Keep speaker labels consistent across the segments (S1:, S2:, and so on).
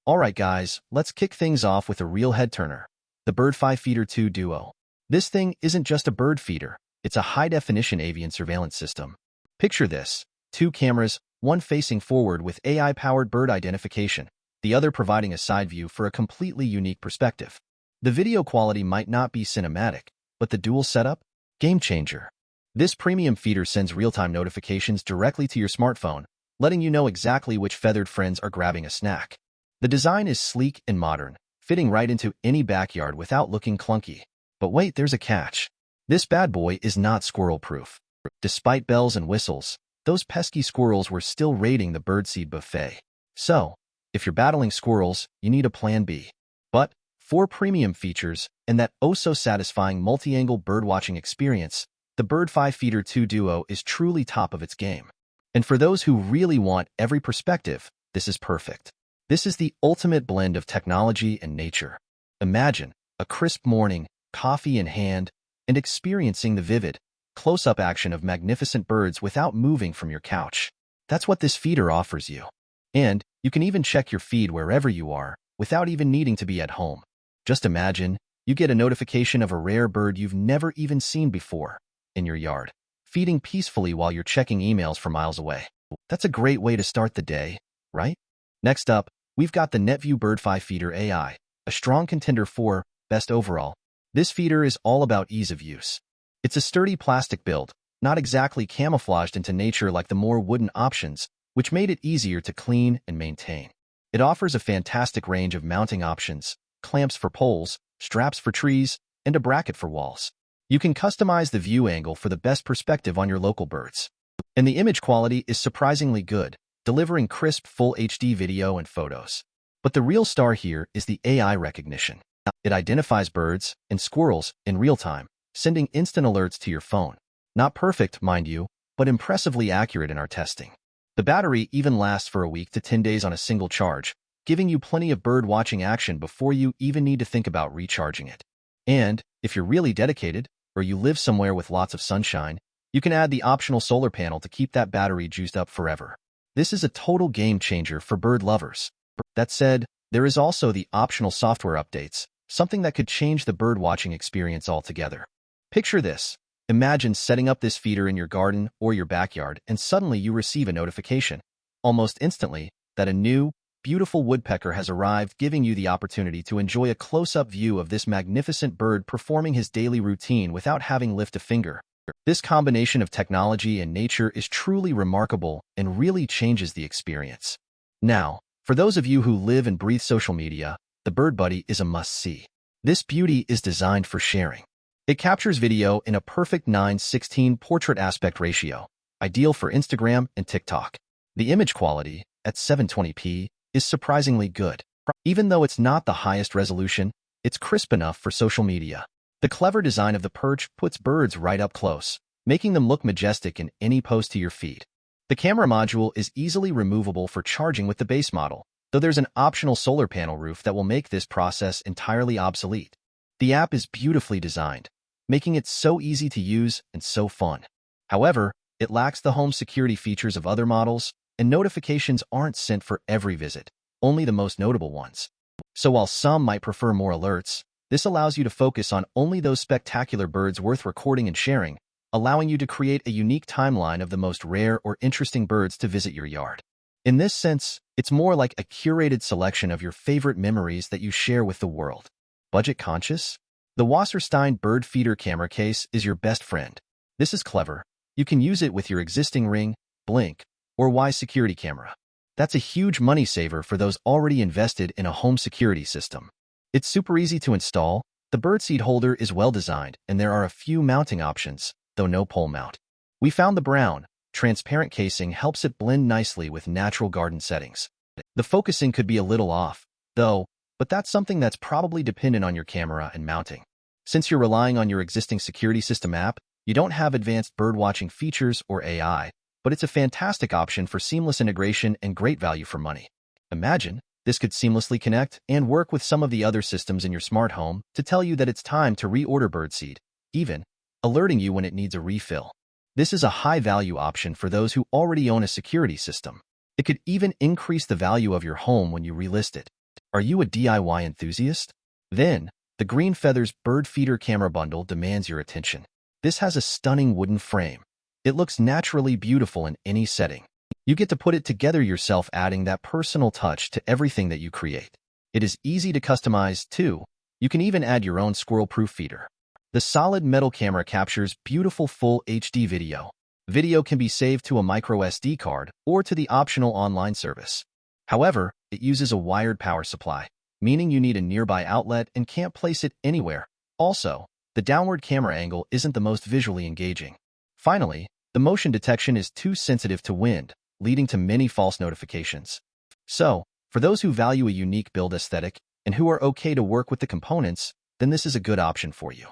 S1: Alright guys, let's kick things off with a real head-turner. The Bird 5 Feeder 2 Duo. This thing isn't just a bird feeder, it's a high-definition avian surveillance system. Picture this, two cameras, one facing forward with AI-powered bird identification, the other providing a side view for a completely unique perspective. The video quality might not be cinematic, but the dual setup? Game changer. This premium feeder sends real-time notifications directly to your smartphone, letting you know exactly which feathered friends are grabbing a snack. The design is sleek and modern, fitting right into any backyard without looking clunky. But wait, there's a catch. This bad boy is not squirrel-proof. Despite bells and whistles, those pesky squirrels were still raiding the birdseed buffet. So, if you're battling squirrels, you need a plan B. But, for premium features and that oh-so-satisfying multi-angle birdwatching experience, the Bird 5 Feeder 2 Duo is truly top of its game. And for those who really want every perspective, this is perfect. This is the ultimate blend of technology and nature. Imagine a crisp morning, coffee in hand, and experiencing the vivid, close-up action of magnificent birds without moving from your couch. That's what this feeder offers you. And you can even check your feed wherever you are, without even needing to be at home. Just imagine, you get a notification of a rare bird you've never even seen before, in your yard, feeding peacefully while you're checking emails from miles away. That's a great way to start the day, right? Next up, we've got the NetView Bird 5 Feeder AI, a strong contender for Best Overall. This feeder is all about ease of use. It's a sturdy plastic build, not exactly camouflaged into nature like the more wooden options, which made it easier to clean and maintain. It offers a fantastic range of mounting options, clamps for poles, straps for trees, and a bracket for walls. You can customize the view angle for the best perspective on your local birds. And the image quality is surprisingly good, delivering crisp full HD video and photos. But the real star here is the AI recognition. It identifies birds and squirrels in real time, sending instant alerts to your phone. Not perfect, mind you, but impressively accurate in our testing. The battery even lasts for a week to 10 days on a single charge, giving you plenty of bird watching action before you even need to think about recharging it. And, if you're really dedicated, or you live somewhere with lots of sunshine, you can add the optional solar panel to keep that battery juiced up forever. This is a total game changer for bird lovers. That said, there is also the optional software updates, something that could change the bird watching experience altogether. Picture this. Imagine setting up this feeder in your garden or your backyard and suddenly you receive a notification, almost instantly, that a new, beautiful woodpecker has arrived, giving you the opportunity to enjoy a close-up view of this magnificent bird performing his daily routine without having to lift a finger. This combination of technology and nature is truly remarkable and really changes the experience. Now, for those of you who live and breathe social media, the Bird Buddy is a must-see. This beauty is designed for sharing. It captures video in a perfect 9:16 portrait aspect ratio, ideal for Instagram and TikTok. The image quality, at 720p, is surprisingly good. Even though it's not the highest resolution, it's crisp enough for social media. The clever design of the perch puts birds right up close, making them look majestic in any pose to your feed. The camera module is easily removable for charging with the base model, though there's an optional solar panel roof that will make this process entirely obsolete. The app is beautifully designed, making it so easy to use and so fun. However, it lacks the home security features of other models, and notifications aren't sent for every visit, only the most notable ones. So while some might prefer more alerts, this allows you to focus on only those spectacular birds worth recording and sharing, allowing you to create a unique timeline of the most rare or interesting birds to visit your yard. In this sense, it's more like a curated selection of your favorite memories that you share with the world. Budget conscious? The Wasserstein Bird Feeder camera case is your best friend. This is clever. You can use it with your existing Ring, Blink, or Wise security camera. That's a huge money saver for those already invested in a home security system. It's super easy to install, the birdseed holder is well designed, and there are a few mounting options, though no pole mount. We found the brown, transparent casing helps it blend nicely with natural garden settings. The focusing could be a little off, though, but that's something that's probably dependent on your camera and mounting. Since you're relying on your existing security system app, you don't have advanced birdwatching features or AI, but it's a fantastic option for seamless integration and great value for money. Imagine, this could seamlessly connect and work with some of the other systems in your smart home to tell you that it's time to reorder birdseed, even alerting you when it needs a refill. This is a high-value option for those who already own a security system. It could even increase the value of your home when you relist it. Are you a DIY enthusiast? Then, the Green Feathers Bird Feeder Camera Bundle demands your attention. This has a stunning wooden frame. It looks naturally beautiful in any setting. You get to put it together yourself, adding that personal touch to everything that you create. It is easy to customize, too. You can even add your own squirrel-proof feeder. The solid metal camera captures beautiful full HD video. Video can be saved to a micro SD card or to the optional online service. However, it uses a wired power supply, meaning you need a nearby outlet and can't place it anywhere. Also, the downward camera angle isn't the most visually engaging. Finally, the motion detection is too sensitive to wind, leading to many false notifications. So, for those who value a unique build aesthetic and who are okay to work with the components, then this is a good option for you.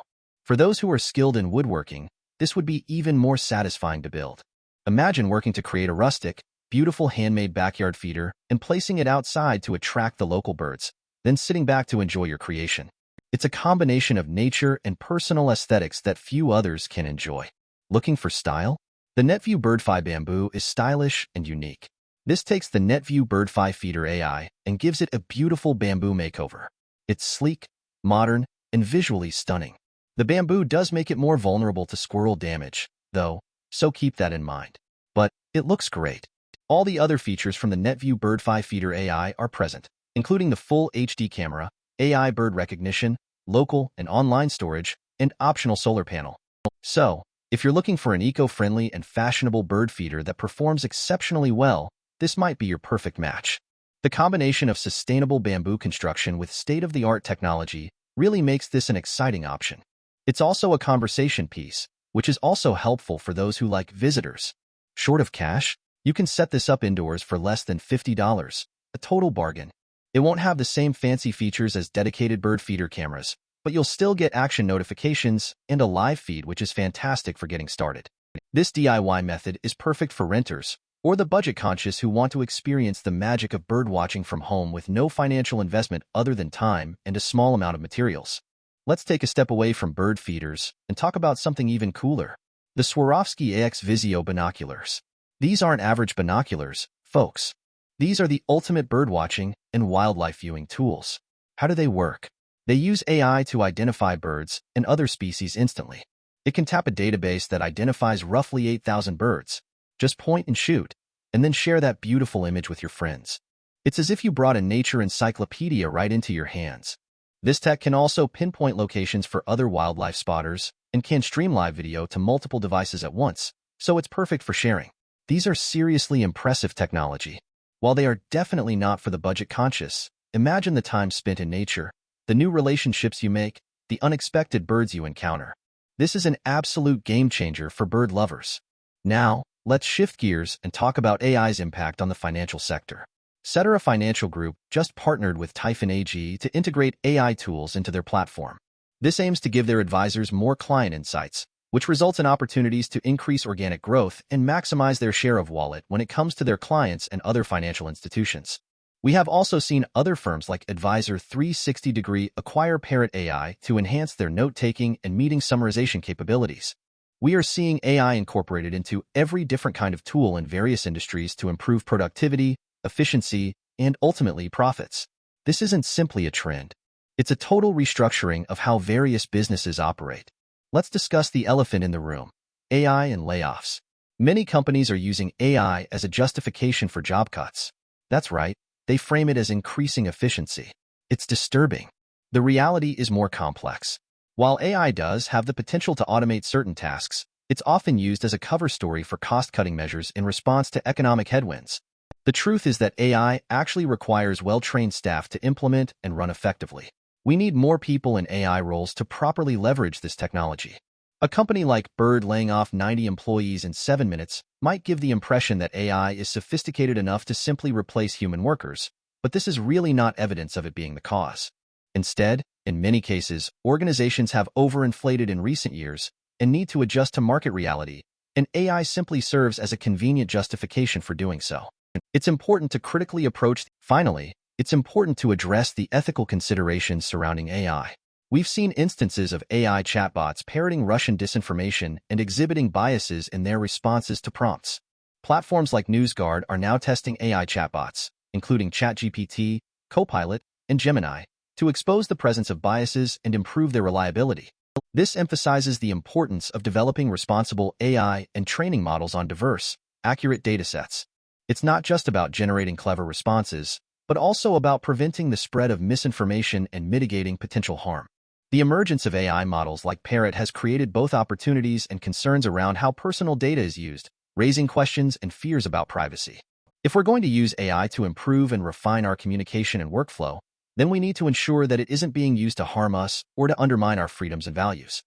S1: For those who are skilled in woodworking, this would be even more satisfying to build. Imagine working to create a rustic, beautiful handmade backyard feeder and placing it outside to attract the local birds, then sitting back to enjoy your creation. It's a combination of nature and personal aesthetics that few others can enjoy. Looking for style? The NetView Bird-Fi Bamboo is stylish and unique. This takes the NetView Bird-Fi Feeder AI and gives it a beautiful bamboo makeover. It's sleek, modern, and visually stunning. The bamboo does make it more vulnerable to squirrel damage, though, so keep that in mind. But it looks great. All the other features from the NetView Bird-Fi Feeder AI are present, including the full HD camera, AI bird recognition, local and online storage, and optional solar panel. So, if you're looking for an eco-friendly and fashionable bird feeder that performs exceptionally well, this might be your perfect match. The combination of sustainable bamboo construction with state-of-the-art technology really makes this an exciting option. It's also a conversation piece, which is also helpful for those who like visitors. Short of cash, you can set this up indoors for less than $50, a total bargain. It won't have the same fancy features as dedicated bird feeder cameras, but you'll still get action notifications and a live feed, which is fantastic for getting started. This DIY method is perfect for renters or the budget-conscious who want to experience the magic of birdwatching from home with no financial investment other than time and a small amount of materials. Let's take a step away from bird feeders and talk about something even cooler. The Swarovski AX Visio Binoculars. These aren't average binoculars, folks. These are the ultimate birdwatching and wildlife viewing tools. How do they work? They use AI to identify birds and other species instantly. It can tap a database that identifies roughly 8,000 birds. Just point and shoot, and then share that beautiful image with your friends. It's as if you brought a nature encyclopedia right into your hands. This tech can also pinpoint locations for other wildlife spotters and can stream live video to multiple devices at once, so it's perfect for sharing. These are seriously impressive technology. While they are definitely not for the budget-conscious, imagine the time spent in nature, the new relationships you make, the unexpected birds you encounter. This is an absolute game-changer for bird lovers. Now, let's shift gears and talk about AI's impact on the financial sector. Cetera Financial Group just partnered with Typhon AG to integrate AI tools into their platform. This aims to give their advisors more client insights, which results in opportunities to increase organic growth and maximize their share of wallet when it comes to their clients and other financial institutions. We have also seen other firms like Advisor 360° acquire Parrot AI to enhance their note-taking and meeting summarization capabilities. We are seeing AI incorporated into every different kind of tool in various industries to improve productivity, efficiency, and ultimately profits. This isn't simply a trend. It's a total restructuring of how various businesses operate. Let's discuss the elephant in the room: AI and layoffs. Many companies are using AI as a justification for job cuts. That's right, they frame it as increasing efficiency. It's disturbing. The reality is more complex. While AI does have the potential to automate certain tasks, it's often used as a cover story for cost-cutting measures in response to economic headwinds. The truth is that AI actually requires well-trained staff to implement and run effectively. We need more people in AI roles to properly leverage this technology. A company like Bird laying off 90 employees in 7 minutes might give the impression that AI is sophisticated enough to simply replace human workers, but this is really not evidence of it being the cause. Instead, in many cases, organizations have overinflated in recent years and need to adjust to market reality, and AI simply serves as a convenient justification for doing so. It's important to critically approach. Finally, it's important to address the ethical considerations surrounding AI. We've seen instances of AI chatbots parroting Russian disinformation and exhibiting biases in their responses to prompts. Platforms like NewsGuard are now testing AI chatbots, including ChatGPT, Copilot, and Gemini, to expose the presence of biases and improve their reliability. This emphasizes the importance of developing responsible AI and training models on diverse, accurate datasets. It's not just about generating clever responses, but also about preventing the spread of misinformation and mitigating potential harm. The emergence of AI models like Parrot has created both opportunities and concerns around how personal data is used, raising questions and fears about privacy. If we're going to use AI to improve and refine our communication and workflow, then we need to ensure that it isn't being used to harm us or to undermine our freedoms and values.